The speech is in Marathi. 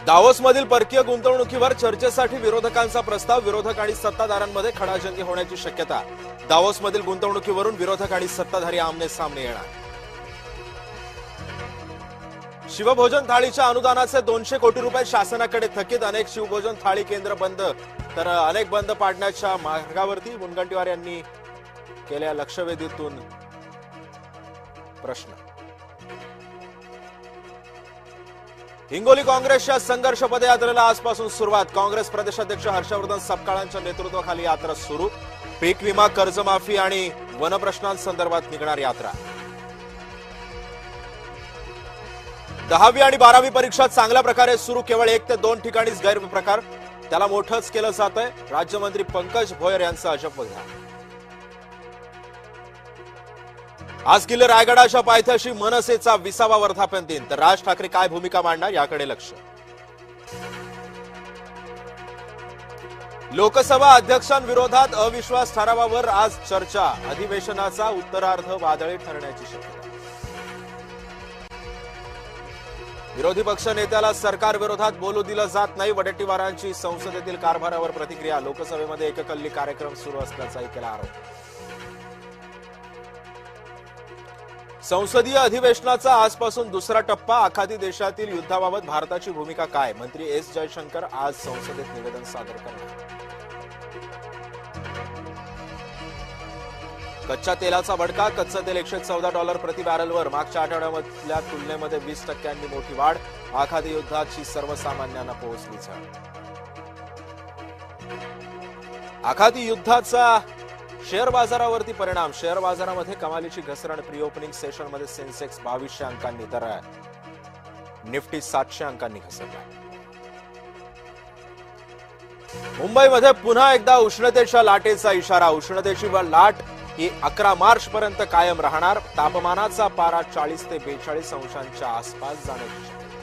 दावोसमधील परकीय गुंतवणुकीवर चर्चेसाठी विरोधकांचा प्रस्ताव. विरोधक आणि सत्ताधाऱ्यांमध्ये खडाजंगी होण्याची शक्यता. दावोसमधील गुंतवणुकीवरून विरोधक आणि सत्ताधारी आमने सामने येणार. शिवभोजन थाळीच्या अनुदानाचे 200 कोटी रुपये शासनाकडे थकीत. अनेक शिवभोजन थाळी केंद्र बंद तर अनेक बंद पाडण्याच्या मार्गावरती. मुनगंटीवार यांनी केलेल्या लक्षवेधीतून प्रश्न. हिंगोली काँग्रेसच्या संघर्ष पदयात्रेला आजपासून सुरुवात. काँग्रेस प्रदेशाध्यक्ष हर्षवर्धन सपकाळांच्या नेतृत्वाखाली यात्रा सुरू. पीक विमा, कर्जमाफी आणि वनप्रश्नांसंदर्भात निघणार यात्रा. 10वी आणि 12वी परीक्षा चांगल्या प्रकारे सुरू. केवळ 1 ते 2 ठिकाणीच गैरप्रकार. त्याला मोठंच केलं जात आहे. राज्यमंत्री पंकज भोयर यांचा अजब वक्तव्य. आज किल्ले रायगडाच्या पायथ्याशी मनसेचा 20वा वर्धापन दिन. तर राज ठाकरे काय भूमिका मांडणार याकडे लक्ष. लोकसभा अध्यक्षांविरोधात अविश्वास ठरावावर आज चर्चा. अधिवेशनाचा उत्तरार्ध वादळी ठरण्याची शक्यता. विरोधी पक्ष नेत्याला सरकार विरोधात बोलू दिलं जात नाही. वडेट्टीवारांची संसदेतील कारभारावर प्रतिक्रिया. लोकसभेमध्ये एककल्ली कार्यक्रम सुरू असल्याचाही केला आरोप. संसदीय अधिवेशनाचा आजपासून दुसरा टप्पा. आखाती देशातील युद्धाबाबत भारताची भूमिका काय? मंत्री एस जयशंकर आज संसदेत निवेदन सादर करणार. कच्च्या तेलाचा भडका. कच्चं तेल $114 प्रति बॅरलवर. मागच्या आठवड्यामधल्या तुलनेमध्ये 20% मोठी वाढ. आखाती युद्धाची सर्वसामान्यांना पोहोचली झळ. आखाती युद्धाचा शेअर बाजारावरती परिणाम. शेअर बाजारामध्ये कमालीची घसरण. प्री ओपनिंग सेशनमध्ये सेन्सेक्स 2200 अंकांनी तर निफ्टी 700 अंकांनी घसरला. मुंबईमध्ये पुन्हा एकदा उष्णतेच्या लाटेचा इशारा. उष्णतेची लाट ही 11 मार्च पर्यंत कायम राहणार. तापमानाचा पारा 40 ते 42 अंशांच्या आसपास जाण्याची शक्यता.